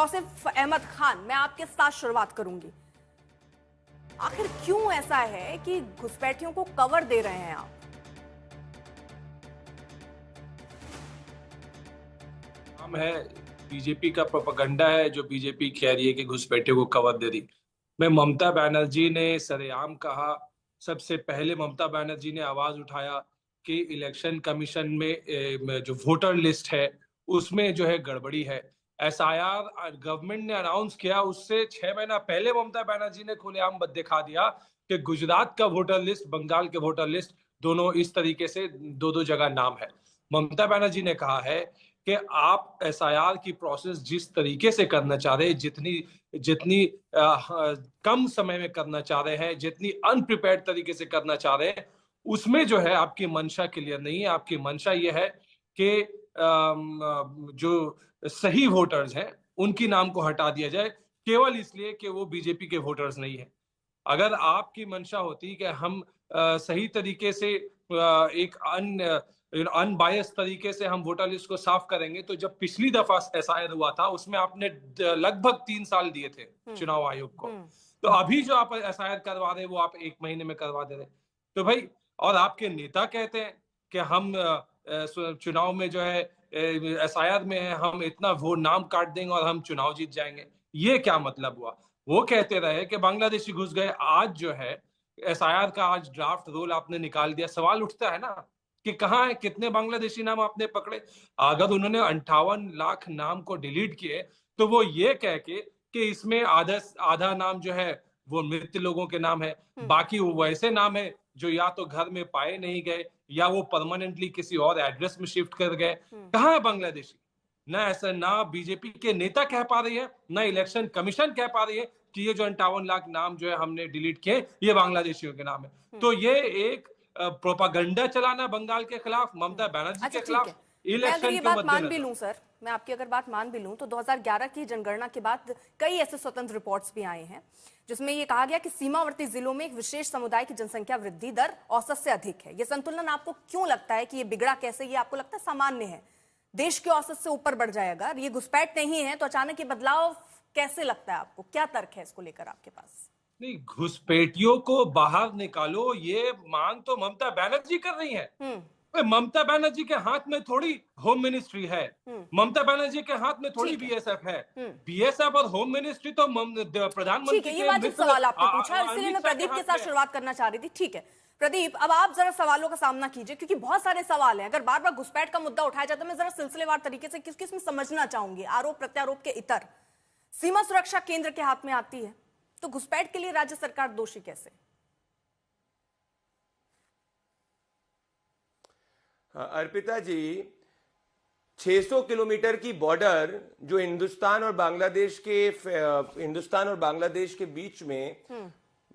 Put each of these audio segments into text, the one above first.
तौसीफ अहमद खान, मैं आपके साथ शुरुआत करूंगी। आखिर क्यों ऐसा है कि घुसपैठियों को कवर दे रहे हैं आप? हम है बीजेपी का प्रोपेगेंडा है जो बीजेपी कह रही है कि घुसपैठियों को कवर दे दी। मैं ममता बनर्जी ने सरेआम कहा, सबसे पहले ममता बनर्जी ने आवाज उठाया कि इलेक्शन कमीशन में जो वोटर लिस्ट है उसमें जो है गड़बड़ी है। एसआईआर गवर्नमेंट ने अनाउंस किया, उससे 6 महीना पहले ममता बनर्जी ने खुलेआम दिखा दिया कि गुजरात का वोटर लिस्ट, बंगाल के वोटर लिस्ट, दोनों इस तरीके से दो दो जगह नाम है। ममता बनर्जी ने कहा है कि आप एसआईआर की प्रोसेस जिस तरीके से करना चाह रहे हैं, जितनी जितनी कम समय में करना चाह रहे हैं, जितनी अनप्रिपेयर्ड तरीके से करना चाह रहे हैं, उसमें जो है आपकी मंशा क्लियर नहीं है। आपकी मंशा ये है कि जो सही वोटर्स हैं उनकी नाम को हटा दिया जाए, केवल इसलिए कि वो बीजेपी के वोटर्स नहीं है। अगर आपकी मंशा होती कि हम सही तरीके से एक अनबायस तरीके से हम वोटर लिस्ट को साफ करेंगे, तो जब पिछली दफा एसआईआर हुआ था उसमें आपने लगभग 3 साल दिए थे चुनाव आयोग को, तो अभी जो आप एसआईआर करवा रहे हैं वो आप 1 महीने में करवा दे रहे। तो भाई, और आपके नेता कहते हैं कि हम चुनाव में जो है एसआईआर में है, हम इतना वो नाम काट देंगे और हम चुनाव जीत जाएंगे। ये क्या मतलब हुआ? वो कहते रहे कि बांग्लादेशी घुस गए, आज जो है एसआईआर का आज ड्राफ्ट रोल आपने निकाल दिया। सवाल उठता है ना कि कहाँ है, कितने बांग्लादेशी नाम आपने पकड़े? अगर उन्होंने 58 लाख नाम को डिलीट किए तो वो ये कह के कि इसमें आधा आधा नाम जो है वो मृत लोगों के नाम है, बाकी वो वैसे नाम है जो या तो घर में पाए नहीं गए या वो परमानेंटली किसी और एड्रेस में शिफ्ट कर गए। कहाँ है बांग्लादेशी? ना ऐसा, ना बीजेपी के नेता कह पा रही है, ना इलेक्शन कमीशन कह पा रही है कि ये जो 58 लाख नाम जो है हमने डिलीट किए ये बांग्लादेशियों के नाम है। तो ये एक प्रोपागंडा चलाना बंगाल के खिलाफ, ममता बनर्जी अच्छा, के ठीक है। खिलाफ, मैं अगर इलेक्शन ये के बात मान भी मद्देनजर। लूं सर, मैं आपकी अगर बात मान भी लूं, तो 2011 की जनगणना के बाद कई ऐसे स्वतंत्र रिपोर्ट्स भी आए हैं जिसमें ये कहा गया कि सीमावर्ती जिलों में एक विशेष समुदाय की जनसंख्या वृद्धि दर औसत से अधिक है। ये संतुलन आपको क्यों लगता है कि ये बिगड़ा कैसे? ये आपको लगता है सामान्य है, देश के औसत से ऊपर बढ़ जाएगा? ये घुसपैठ नहीं है तो अचानक ये बदलाव कैसे लगता है आपको? क्या तर्क है इसको लेकर आपके पास? नहीं, घुसपैठियों को बाहर निकालो ये मांग तो ममता बनर्जी कर रही है। ममता बनर्जी के हाथ में थोड़ी होम मिनिस्ट्री है, ममता बनर्जी के हाथ में थोड़ी बीएसएफ है। बीएसएफ और होम मिनिस्ट्री तो प्रधानमंत्री ठीक है, ये वाजिब सवाल आपने पूछा, इसलिए मैं प्रदीप के साथ शुरुआत करना चाह रही थी। ठीक है प्रदीप, अब आप जरा सवालों का सामना कीजिए, क्योंकि बहुत सारे सवाल हैं। अगर बार बार घुसपैठ का मुद्दा उठाया जाता है, मैं जरा सिलसिलेवार तरीके से किस किस में समझना चाहूंगी। आरोप प्रत्यारोप के इतर सीमा सुरक्षा केंद्र के हाथ में आती है, तो घुसपैठ के लिए राज्य सरकार दोषी कैसे? अर्पिता जी, 600 किलोमीटर की बॉर्डर जो हिंदुस्तान और बांग्लादेश के बीच में,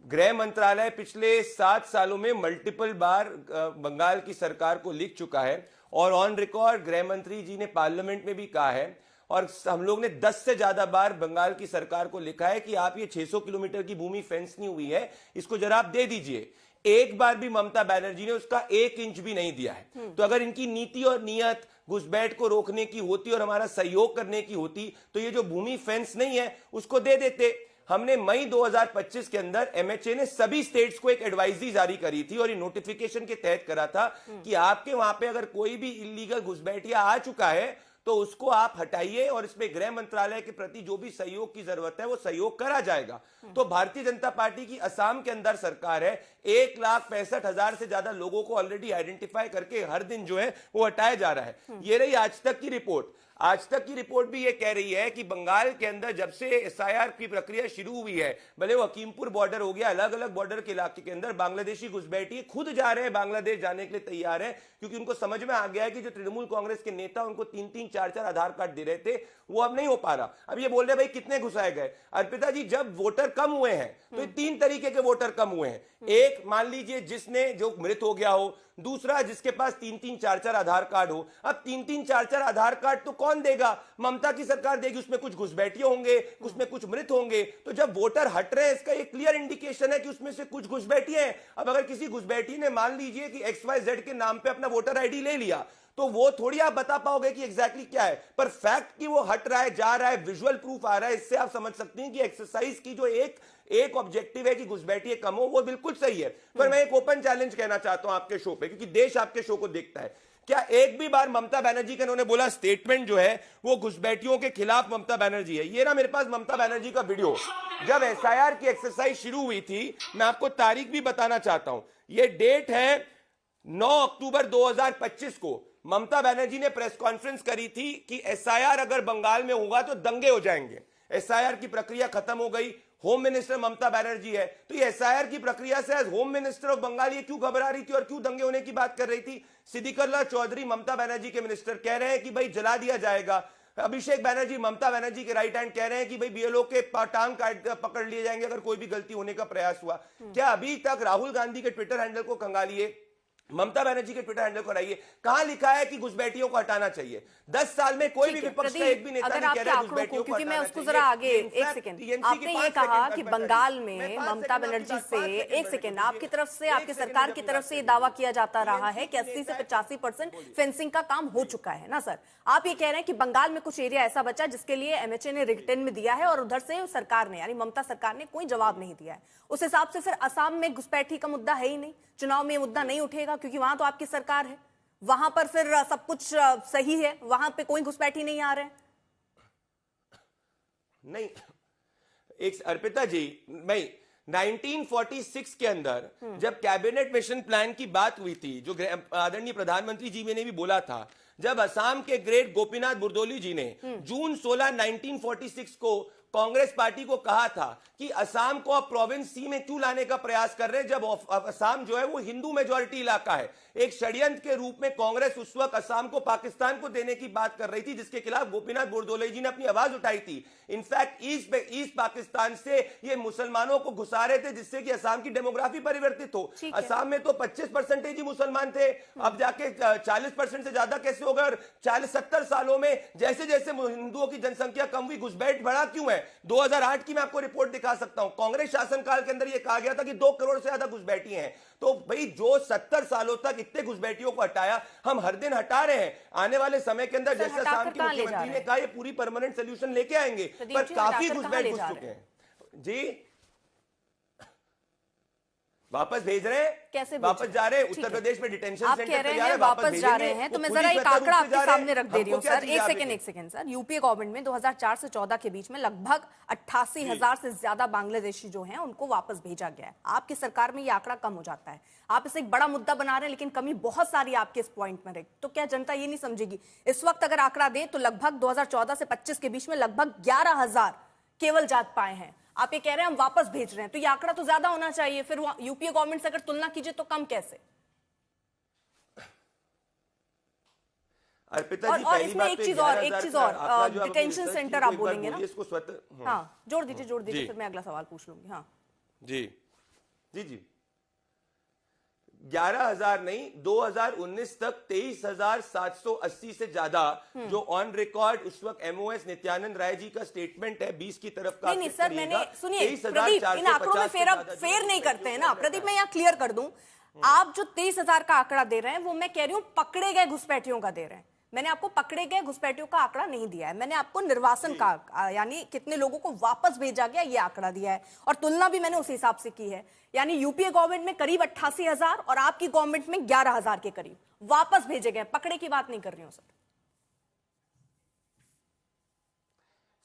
गृह मंत्रालय पिछले 7 सालों में मल्टीपल बार बंगाल की सरकार को लिख चुका है और ऑन रिकॉर्ड गृह मंत्री जी ने पार्लियामेंट में भी कहा है, और हम लोग ने 10 से ज्यादा बार बंगाल की सरकार को लिखा है कि आप ये 600 किलोमीटर की भूमि फेंस नहीं हुई है, इसको जरा आप दे दीजिए। एक बार भी ममता बनर्जी ने उसका 1 इंच भी नहीं दिया है। तो अगर इनकी नीति और नियत घुसपैठ को रोकने की होती और हमारा सहयोग करने की होती तो ये जो भूमि फेंस नहीं है उसको दे देते। हमने मई 2025 के अंदर एमएचए ने सभी स्टेट्स को एक एडवाइजरी जारी करी थी और ये नोटिफिकेशन के तहत करा था कि आपके वहां पे अगर कोई भी इलीगल घुसपैठिया आ चुका है तो उसको आप हटाइए और इसमें गृह मंत्रालय के प्रति जो भी सहयोग की जरूरत है वो सहयोग करा जाएगा। तो भारतीय जनता पार्टी की असम के अंदर सरकार है, 1,65,000 से ज्यादा लोगों को ऑलरेडी आइडेंटिफाई करके हर दिन जो है वो हटाया जा रहा है। ये रही आज तक की रिपोर्ट। आज तक की रिपोर्ट भी ये कह रही है कि बंगाल के अंदर जब से एसआईआर की प्रक्रिया शुरू हुई है, भले वो हकीमपुर बॉर्डर हो गया, अलग अलग बॉर्डर के इलाके के अंदर बांग्लादेशी घुसपैठिए खुद जा रहे हैं, बांग्लादेश जाने के लिए तैयार है, क्योंकि उनको समझ में आ गया है कि जो तृणमूल कांग्रेस के नेता उनको 3-3, 4-4 आधार कार्ड दे रहे थे वो अब नहीं हो पा रहा। अब ये बोल रहे भाई कितने घुसाए गए। अर्पिता जी, जब वोटर कम हुए हैं तो 3 तरीके के वोटर कम हुए हैं। एक, मान लीजिए जिसने जो मृत हो गया हो, दूसरा जिसके पास 3-3, 4-4 आधार कार्ड हो। अब 3-3, 4-4 आधार कार्ड तो कौन देगा? ममता की सरकार देगी, उसमें कुछ घुसपैठिए होंगे, उसमें कुछ मृत होंगे। तो जब वोटर हट रहे हैं, इसका एक क्लियर इंडिकेशन है कि उसमें से कुछ घुसपैठिए हैं। अब अगर किसी घुसपैठिए ने मान लीजिए कि XYZ के नाम पे अपना वोटर आईडी ले लिया, तो वो थोड़ी आप बता पाओगे कि एग्जैक्टली क्या है। पर फैक्ट कि वो हट रहा है, जा रहा है, विजुअल प्रूफ आ रहा है, इससे आप समझ सकते हैं कि एक्सरसाइज की जो एक ऑब्जेक्टिव है कि घुसपैठिए कम हो, वो बिल्कुल सही है। पर मैं एक ओपन चैलेंज कहना चाहता हूं आपके शो पे, क्योंकि देश आपके शो को देखता है। क्या एक भी बार ममता बनर्जी का इन्होंने बोला स्टेटमेंट जो है वो घुसपैठियों के खिलाफ ममता बनर्जी है? ये ना मेरे पास ममता बनर्जी का वीडियो, जब SIR की एक्सरसाइज शुरू हुई थी, मैं आपको तारीख भी बताना चाहता हूं। ये डेट है 9 अक्टूबर 2025 को ममता बनर्जी ने प्रेस कॉन्फ्रेंस करी थी कि SIR अगर बंगाल में होगा तो दंगे हो जाएंगे। SIR की प्रक्रिया खत्म हो गई, होम मिनिस्टर ममता बनर्जी है, तो ये SIR की प्रक्रिया से as home minister of Bengal ये क्यों घबरा रही थी और क्यों दंगे होने की बात कर रही थी? सिद्दीकुल्लाह चौधरी ममता बनर्जी के मिनिस्टर कह रहे हैं कि भाई जला दिया जाएगा। अभिषेक बनर्जी ममता बनर्जी के राइट हैंड कह रहे हैं कि भाई BLO के टांग पकड़ लिए जाएंगे अगर कोई भी गलती होने का प्रयास हुआ। क्या अभी तक राहुल गांधी के ट्विटर हैंडल को खंगालिए, ममता बनर्जी के ट्विटर हैंडल को हटाइए, कहां लिखा है कि घुसपैठियों को हटाना चाहिए? 10 साल में कोई भी विपक्ष का एक भी नेता नहीं कह रहा है घुसपैठियों को हटाना चाहिए। मैं उसको जरा आगे, एक सेकंड, आपने ये कहा कि बंगाल में ममता बनर्जी से, एक सेकंड, आपकी तरफ से, आपकी सरकार की तरफ से ये दावा किया जाता रहा है कि 80 से 85% फेंसिंग का काम हो चुका है ना सर? आप ये कह रहे हैं कि बंगाल में कुछ एरिया ऐसा बचा जिसके लिए MHA ने रिटर्न में दिया है और उधर से सरकार ने, यानी ममता सरकार ने कोई जवाब नहीं दिया है। उस हिसाब से फिर असम में घुसपैठी का मुद्दा है ही नहीं, चुनाव में मुद्दा नहीं उठेगा क्योंकि वहां तो आपकी सरकार है, वहां पर फिर सब कुछ सही है, वहां पे कोई घुसपैठी नहीं आ रहे हैं। नहीं, एक अर्पिता जी, मैं 1946 के अंदर जब कैबिनेट मिशन प्लान की बात हुई थी, जो आदरणीय प्रधानमंत्री जी ने भी बोला था, जब असम के ग्रेट गोपीनाथ बुरदोली जी ने जून 16, 1946 को कांग्रेस पार्टी को कहा था कि असम को अब प्रोविंस सी में क्यों लाने का प्रयास कर रहे हैं, जब असम जो है वो हिंदू मेजॉरिटी इलाका है। एक षड्यंत्र के रूप में कांग्रेस उस वक्त असम को पाकिस्तान को देने की बात कर रही थी, जिसके खिलाफ गोपीनाथ बुरदोले जी ने अपनी आवाज उठाई थी। इनफैक्ट ईस्ट पाकिस्तान से ये मुसलमानों को घुसा रहे थे जिससे कि असम की डेमोग्राफी परिवर्तित हो। असम में तो 25% ही मुसलमान थे, अब जाके 40% से ज्यादा कैसे हो गए? और 40-70 सालों में जैसे जैसे हिंदुओं की जनसंख्या कम हुई, घुसपैठ बढ़ा क्यों है? 2008 की मैं आपको रिपोर्ट दिखा सकता हूं, कांग्रेस शासनकाल के अंदर यह कहा गया था कि 2 करोड़ से ज्यादा घुसपैठी हैं। तो भाई जो 70 सालों तक इतने घुसपैठियों को हटाया, हम हर दिन हटा रहे हैं। आने वाले समय के अंदर जैसे असम के मुख्यमंत्री ने कहा, ये पूरी परमानेंट सोल्यूशन लेके आएंगे, पर काफी घुसपैठ घुस चुके हैं जी। वापस भेज रहे हैं, कैसे वापस जा रहे हैं? उत्तर प्रदेश में डिटेंशन सेंटर कह रहे हैं वापस जा रहे हैं, तो मैं जरा एक आंकड़ा आपके सामने रख दे रही हूँ सर। एक सेकंड सर, यूपीए गवर्नमेंट में 2004 से 14 के बीच में लगभग 88,000 से ज्यादा बांग्लादेशी जो हैं उनको वापस भेजा गया है। आपकी सरकार में ये आंकड़ा कम हो जाता है, आप इसे एक बड़ा मुद्दा बना रहे हैं, लेकिन कमी बहुत सारी आपके इस पॉइंट में रही। तो क्या जनता ये नहीं समझेगी? इस वक्त अगर आंकड़ा दे तो लगभग 2014 से 25 के बीच में लगभग 11,000 केवल जात पाए हैं। आप ये कह रहे हैं हम वापस भेज रहे हैं, तो ये आंकड़ा तो ज्यादा होना चाहिए। फिर यूपीए गवर्नमेंट से अगर तुलना कीजिए तो कम कैसे? अर्पिता जी, और इसमें एक चीज और डिटेंशन सेंटर आप बोलेंगे ना, इसको स्वतः हाँ जोड़ दीजिए, फिर मैं अगला सवाल पूछ लूंगी। हाँ जी जी जी 11,000 नहीं, 2019 तक 23,780 से ज्यादा जो ऑन रिकॉर्ड उस वक्त MOS नित्यानंद राय जी का स्टेटमेंट है 20 की तरफ का। नहीं सर, मैंने सुनिए प्रदीप, इन आंकड़ों में फेर नहीं करते हैं ना प्रदीप। मैं यहाँ क्लियर कर दूं, आप जो 23,000 का आंकड़ा दे रहे हैं वो मैं कह रही हूँ पकड़े गए घुसपैठियों का दे रहे हैं। मैंने आपको पकड़े गए घुसपैठियों का आंकड़ा नहीं दिया है, मैंने आपको निर्वासन का यानी कितने लोगों को वापस भेजा गया ये आंकड़ा दिया है, और तुलना भी मैंने उस हिसाब से की है। यानी यूपीए गवर्नमेंट में करीब 88,000 और आपकी गवर्नमेंट में 11,000 के करीब वापस भेजे गए। पकड़े की बात नहीं कर रही हूं सर।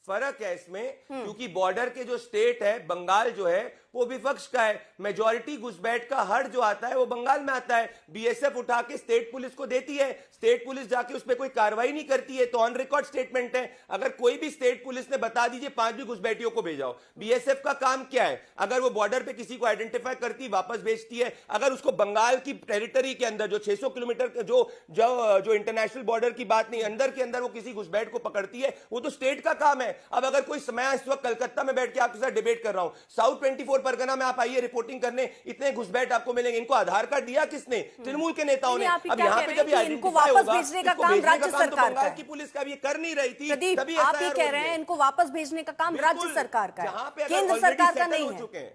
फर्क है इसमें, क्योंकि बॉर्डर के जो स्टेट है, बंगाल जो है वो विपक्ष का है। मेजॉरिटी घुसपैठ का हर जो आता है वो बंगाल में आता है। बीएसएफ उठा के स्टेट पुलिस को देती है, स्टेट पुलिस जाके उस पर कोई कार्रवाई नहीं करती है। तो ऑन रिकॉर्ड स्टेटमेंट है, अगर कोई भी स्टेट पुलिस ने बता दीजिए 5 भी घुसपैठियों को भेजाओ। बीएसएफ का काम क्या है? अगर वो बॉर्डर पे किसी को आइडेंटिफाई करती वापस भेजती है। अगर उसको बंगाल की टेरिटरी के अंदर जो 600 किलोमीटर जो इंटरनेशनल बॉर्डर की बात नहीं, अंदर के अंदर वो किसी घुसपैठ को पकड़ती है, वो तो स्टेट का काम है। अब अगर कोई मैं इस वक्त कलकत्ता में बैठ के आपके साथ डिबेट कर रहा हूं, साउथ 24 परगना में आप आइए रिपोर्टिंग करने, इतने घुसपैठ आपको मिलेंगे। इनको आधार कार्ड दिया किसने? तृणमूल के नेताओं ने। अब यहाँ पे जब इनको वापस भेजने का काम राज्य सरकार का है। की पुलिस का भी ये कर नहीं रही थी, तभी आप ये कह रहे हैं इनको वापस भेजने का काम राज्य सरकार का है, केंद्र सरकार का नहीं है।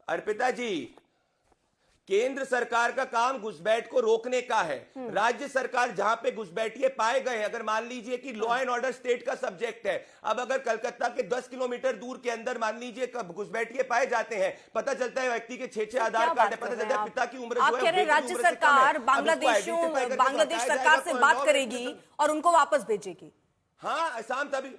अर्पिता जी, केंद्र सरकार का काम घुसपैठ को रोकने का है। राज्य सरकार जहां पे घुसपैठिए पाए गए, अगर मान लीजिए कि लॉ एंड ऑर्डर स्टेट का सब्जेक्ट है, अब अगर कलकत्ता के 10 किलोमीटर दूर के अंदर मान लीजिए घुसपैठिए पाए जाते हैं, पता चलता है व्यक्ति के 6 आधार कार्ड है, पता चलता है पिता की उम्र आप कह रहे हैं राज्य सरकार बांग्लादेश सरकार से बात करेगी और उनको वापस भेजेगी। हाँ, असम तभी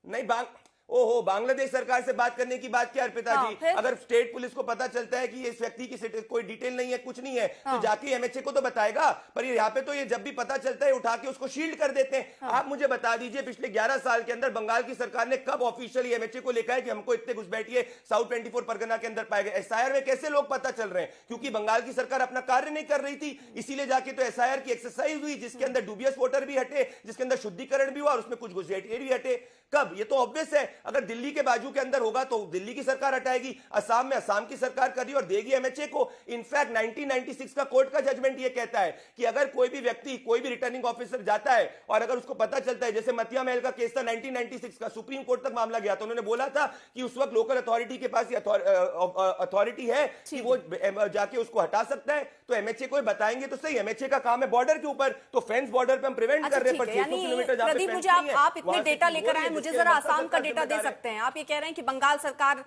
नहीं, ओहो, बांग्लादेश सरकार से बात करने की बात क्या अर्पिता जी? अगर स्टेट पुलिस को पता चलता है कि इस व्यक्ति की कोई डिटेल नहीं है, कुछ नहीं है, तो जाके एमएचए को तो बताएगा। पर यहाँ पे तो ये जब भी पता चलता है उठा के उसको शील्ड कर देते हैं। आप मुझे बता दीजिए पिछले 11 साल के अंदर बंगाल की सरकार ने कब ऑफिशियली एमएचए को लिखा है कि हमको इतने घुसपैठिए साउथ 24 परगना के अंदर पाए गए? एसआईआर में कैसे लोग पता चल रहे हैं? क्योंकि बंगाल की सरकार अपना कार्य नहीं कर रही थी, इसीलिए जाके तो एसआईआर की एक्सरसाइज हुई, जिसके अंदर डूबियस वोटर भी हटे, जिसके अंदर शुद्धिकरण भी हुआ और उसमें कुछ घुसपैठिए भी हटे। कब? ये तो ऑब्वियस है, अगर दिल्ली के बाजू के अंदर होगा तो दिल्ली की सरकार हटाएगी, असम में असम की सरकार कर रही और देगी एमएचए को। इनफैक्ट 1996 का कोर्ट का जजमेंट ये कहता है कि अगर कोई भी व्यक्ति, कोई भी रिटर्निंग ऑफिसर जाता है और अगर उसको पता चलता है, जैसे मतिया महल का केस था 1996 का, सुप्रीम कोर्ट तक मामला गया, तो उन्होंने बोला था कि उस वक्त लोकल अथॉरिटी के पास अथॉरिटी है कि वो जाके उसको हटा सकता है, तो एमएचए को बताएंगे तो सही। एमएचए का काम है बॉर्डर के ऊपर, तो फेंस बॉर्डर पे हम प्रिवेंट कर रहे हैं, पर 600 किलोमीटर जहां पे मुझे आप इतने डेटा लेकर आए, मुझे जरा आसाम का डेटा दे सकते हैं? आप ये कह रहे हैं कि बंगाल सरकार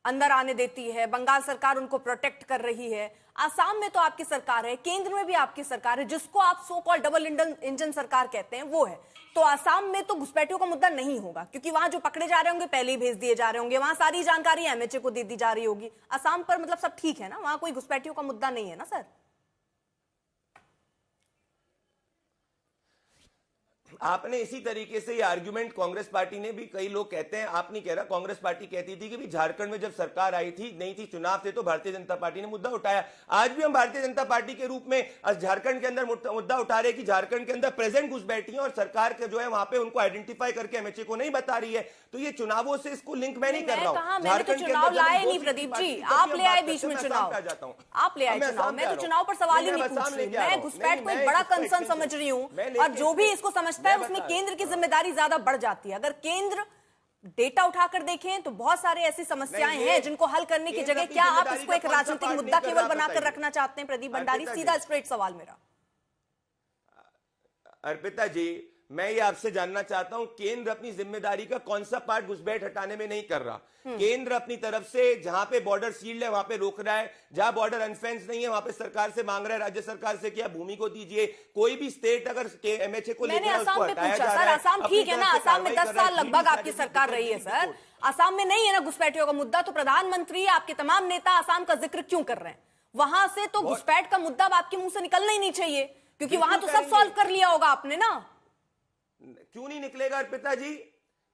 अंदर आने देती है, बंगाल सरकार उनको प्रोटेक्ट कर रही है, आसाम में तो आपकी सरकार है, केंद्र में भी आपकी सरकार है, जिसको आप सो कॉल्ड डबल इंजन सरकार कहते हैं वो है। तो आसाम में तो घुसपैठियों का मुद्दा नहीं होगा, क्योंकि वहां जो पकड़े जा रहे होंगे पहले ही भेज दिए जा रहे होंगे, वहां सारी जानकारी एमएचए को दे दी जा रही होगी। आसाम पर मतलब सब ठीक है ना, वहां कोई घुसपैठियों का मुद्दा नहीं है ना सर? आपने इसी तरीके से ये आर्गुमेंट कांग्रेस पार्टी ने भी, कई लोग कहते हैं, आप नहीं कह रहा, कांग्रेस पार्टी कहती थी कि भी झारखंड में जब सरकार आई थी, नहीं थी, चुनाव थे, तो भारतीय जनता पार्टी ने मुद्दा उठाया। आज भी हम भारतीय जनता पार्टी के रूप में झारखंड के अंदर मुद्दा उठा रहे कि झारखंड के अंदर प्रेजेंट घुसपैठी और सरकार के जो है वहां पे उनको आइडेंटिफाई करके एमएचए को नहीं बता रही है। तो ये चुनावों से इसको लिंक मैं नहीं कर रहा हूं। झारखंड चुनाव लाए नहीं प्रदीप जी, आप ले आए बीच में चुनाव, आप ले आए चुनाव, मैं तो चुनाव पर सवाल ही नहीं पूछ रही, मैं घुसपैठ को एक बड़ा कंसर्न समझ रही हूँ, और जो भी इसको समझता है उसमें केंद्र की जिम्मेदारी ज्यादा बढ़ जाती है। अगर केंद्र डेटा उठाकर देखें तो बहुत सारे ऐसी समस्याएं हैं जिनको हल करने की जगह क्या आप इसको एक राजनीतिक मुद्दा केवल बनाकर रखना चाहते हैं? प्रदीप भंडारी, सीधा स्ट्रेट सवाल मेरा। अर्पिता जी, मैं ये आपसे जानना चाहता हूं, केंद्र अपनी जिम्मेदारी का कौन सा पार्ट घुसपैठ हटाने में नहीं कर रहा? केंद्र अपनी तरफ से जहां पे बॉर्डर सील्ड है वहां पे रोक रहा है, जहां बॉर्डर अनफेंस नहीं है वहां पे सरकार से मांग रहा है, राज्य सरकार से क्या भूमि को दीजिए। कोई भी स्टेट अगर एमएचए को लेकर उसको हटाया जा रहा है, आसाम ठीक है ना, आसाम में 10 साल लगभग आपकी सरकार रही है सर, आसाम में नहीं है ना घुसपैठियों का मुद्दा, तो प्रधानमंत्री आपके तमाम नेता आसाम का जिक्र क्यों कर रहे हैं? वहां से तो घुसपैठ का मुद्दा आपके मुंह से निकलना ही नहीं चाहिए, क्योंकि वहां तो सब सॉल्व कर लिया होगा आपने ना। क्यों नहीं निकलेगा अर्पिता जी?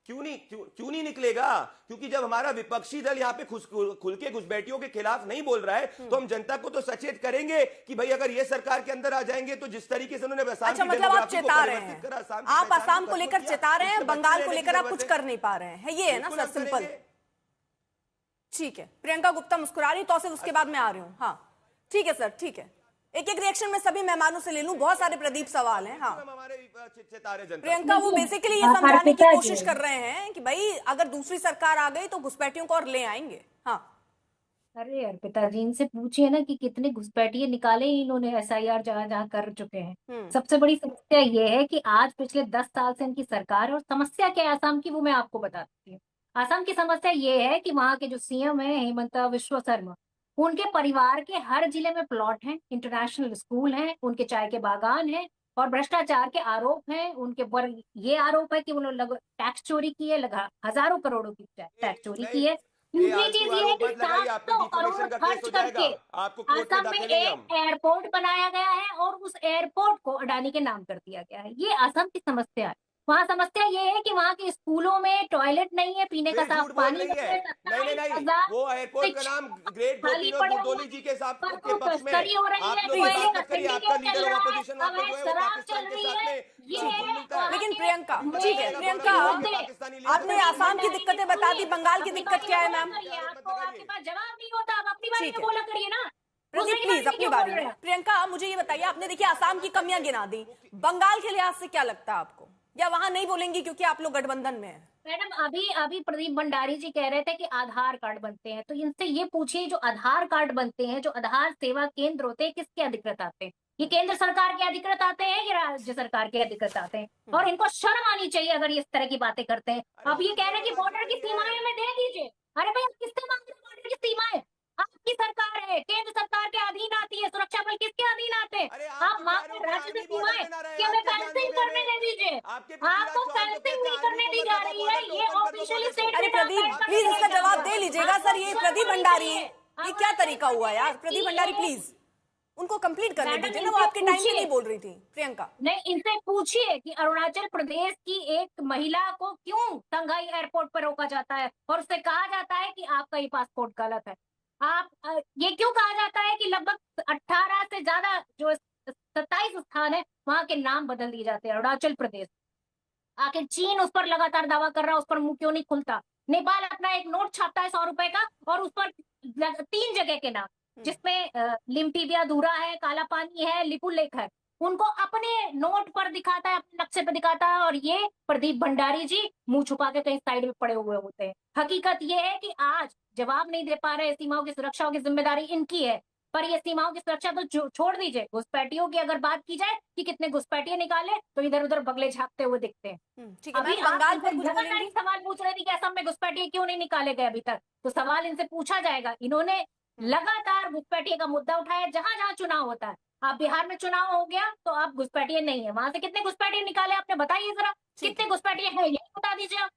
क्यों नहीं निकलेगा? क्योंकि जब हमारा विपक्षी दल यहाँ पे खुल के घुसपैठियों के खिलाफ नहीं बोल रहा है, तो हम जनता को तो सचेत करेंगे कि भाई अगर ये सरकार के अंदर आ जाएंगे तो जिस तरीके से उन्होंने अच्छा, मतलब आप चेता रहे हैं, आप आसाम को लेकर चेता रहे हैं, बंगाल को लेकर आप कुछ कर नहीं पा रहे हैं, ये है ना सर, सिंपल। ठीक है, प्रियंका गुप्ता मुस्कुरा रही, तो उसके बाद मैं आ रही हूँ। हाँ ठीक है सर, ठीक है, एक एक रिएक्शन में सभी मेहमानों से ले लूं, बहुत सारे प्रदीप सवाल हैं। हाँ प्रियंका, वो बेसिकली ये समझाने की कोशिश कर रहे हैं कि भाई अगर दूसरी सरकार आ गई तो घुसपैठियों को और ले आएंगे। हाँ, अरे अर्पिता जी, इनसे पूछिए ना कि कितने घुसपैठिए निकाले इन्होंने एसआईआर जहां जहां कर चुके हैं। सबसे बड़ी समस्या ये है कि आज पिछले 10 साल से इनकी सरकार है, और समस्या क्या है आसाम की वो मैं आपको बताती हूँ। आसाम की समस्या ये है कि वहां के जो सीएम है हेमंता विश्व शर्मा, उनके परिवार के हर जिले में प्लॉट हैं, इंटरनेशनल स्कूल हैं, उनके चाय के बागान हैं, और भ्रष्टाचार के आरोप हैं उनके पर। ये आरोप है कि उन्होंने टैक्स चोरी की है, हजारों करोड़ों की टैक्स चोरी की है। दूसरी चीज ये है कि 700 करोड़ खर्च करके आसाम में एक एयरपोर्ट बनाया गया है और उस एयरपोर्ट को अडानी के नाम कर दिया गया है। ये आसाम की समस्या है। वहाँ समस्या ये है कि वहाँ के स्कूलों में टॉयलेट नहीं है, पीने का फिर साफ झूठ बोल पानी रही नहीं है। है, नहीं, 27,000 वो एयरपोर्ट का नाम ग्रेट खाली गोपीनाथ पड़े मुर्दोली हुए जी के साथ पर के पक्ष में तस्करी हो रही आप है, लोग प्लीज। वकालत कोयले करिए। का आपका syndicate लीडर चल ऑफ रहा है, अपोजिशन वहां पे अवैध जो है वो शराब पाकिस्तान चल के रही साथ है, में ये सुकून मिलता है। लेकिन प्रियंका, ठीक है बताइएगा प्रियंका, गौरव जी, पाकिस्तानी लीडर आपने से आसाम की बात दिक्कतें बता दी, बंगाल की दिक्कत क्या है मैम? आपको आपके पास जवाब नहीं होता, आप अपनी बारे ठीक में है बोला करिए ना, प्रदीप, दूसरे के प्लीज बारे में अपनी क्यों बारी बोल रहे में। हैं? प्रियंका, मुझे ये बताइए, आपने देखिए आसाम की कमियां गिना दी, बंगाल के लिहाज से क्या लगता है आपको, या वहां नहीं बोलेंगी क्योंकि आप लोग गठबंधन में हैं? मैडम, अभी अभी प्रदीप भंडारी जी कह रहे थे कि आधार कार्ड बनते हैं, तो इनसे ये पूछिए, जो आधार कार्ड बनते हैं, जो आधार सेवा केंद्र होते हैं, किसके अधिकृत आते हैं? ये केंद्र सरकार के अधिकृत आते हैं या राज्य सरकार के अधिकृत आते हैं? और इनको शर्म आनी चाहिए अगर ये इस तरह की बातें करते हैं। अब ये कह रहे हैं कि बॉर्डर की सीमाएं हमें दे दीजिए। अरे भाई, आप किससे मांग रहे हैं बॉर्डर की सीमाएं? आपकी सरकार है, केंद्र सरकार के अधीन आती है, सुरक्षा बल किसके अधीन आते हैं? अरे आप मांग रहे हैं राज्य से सीमाएं कि हमें फेंसिंग करने दे दीजिए। आपको फेंसिंग नहीं करने दी जा रही है, ये ऑफिशियली अरे स्टेटमेंट प्रदीप, प्लीज इसका जवाब दे लीजिएगा सर। ये प्रदीप भंडारी, ये क्या तरीका हुआ यार? प्रदीप भंडारी प्लीज उनको कंप्लीट करने मैडम, दीजिए ना, वो इनसे आपके टाइम पे पूछिए। नहीं बोल रही थी। प्रियंका, नहीं, इनसे पूछिए कि अरुणाचल प्रदेश की एक महिला को क्यों संघाई एयरपोर्ट पर रोका जाता है और उससे कहा जाता है कि आपका ये पासपोर्ट गलत है। ये क्यों कहा जाता है कि लगभग 18 से ज्यादा जो 27 स्थान है वहां के नाम बदल दिए जाते हैं अरुणाचल प्रदेश। आखिर चीन उस पर लगातार दावा कर रहा है, उस पर मुंह क्यों नहीं खुलता? नेपाल अपना एक नोट छापता है 100 रुपए का और उस पर 3 जगह के नाम, जिसमें लिमटिबिया धूरा है, काला पानी है, लिपुलेख है, उनको अपने नोट पर दिखाता है, अपने नक्शे पर दिखाता है। और ये प्रदीप भंडारी जी मुंह छुपा के कहीं साइड में पड़े हुए होते हैं। हकीकत ये है कि आज जवाब नहीं दे पा रहे, सीमाओं की सुरक्षा की जिम्मेदारी इनकी है, पर ये सीमाओं की सुरक्षा तो छोड़ दीजिए। घुसपैठियों की अगर बात की जाए कि कितने घुसपैठिए निकाले, तो इधर उधर बगले झांकते हुए दिखते हैं। ठीक है अभी मैम, आप बंगाल इनसे पर कुछ लगातार बोलेंगी? एक सवाल पूछ रहे थे कि असम में घुसपैठिए क्यों नहीं निकाले गए अभी तक, तो सवाल इनसे पूछा जाएगा। इन्होंने लगातार घुसपैठिए का मुद्दा उठाया जहां जहां चुनाव होता है। आप बिहार में चुनाव हो गया तो आप घुसपैठिए नहीं है, वहां से कितने घुसपैठिए निकाले आपने बताइए जरा, कितने घुसपैठिए हैं ये बता दीजिए आप।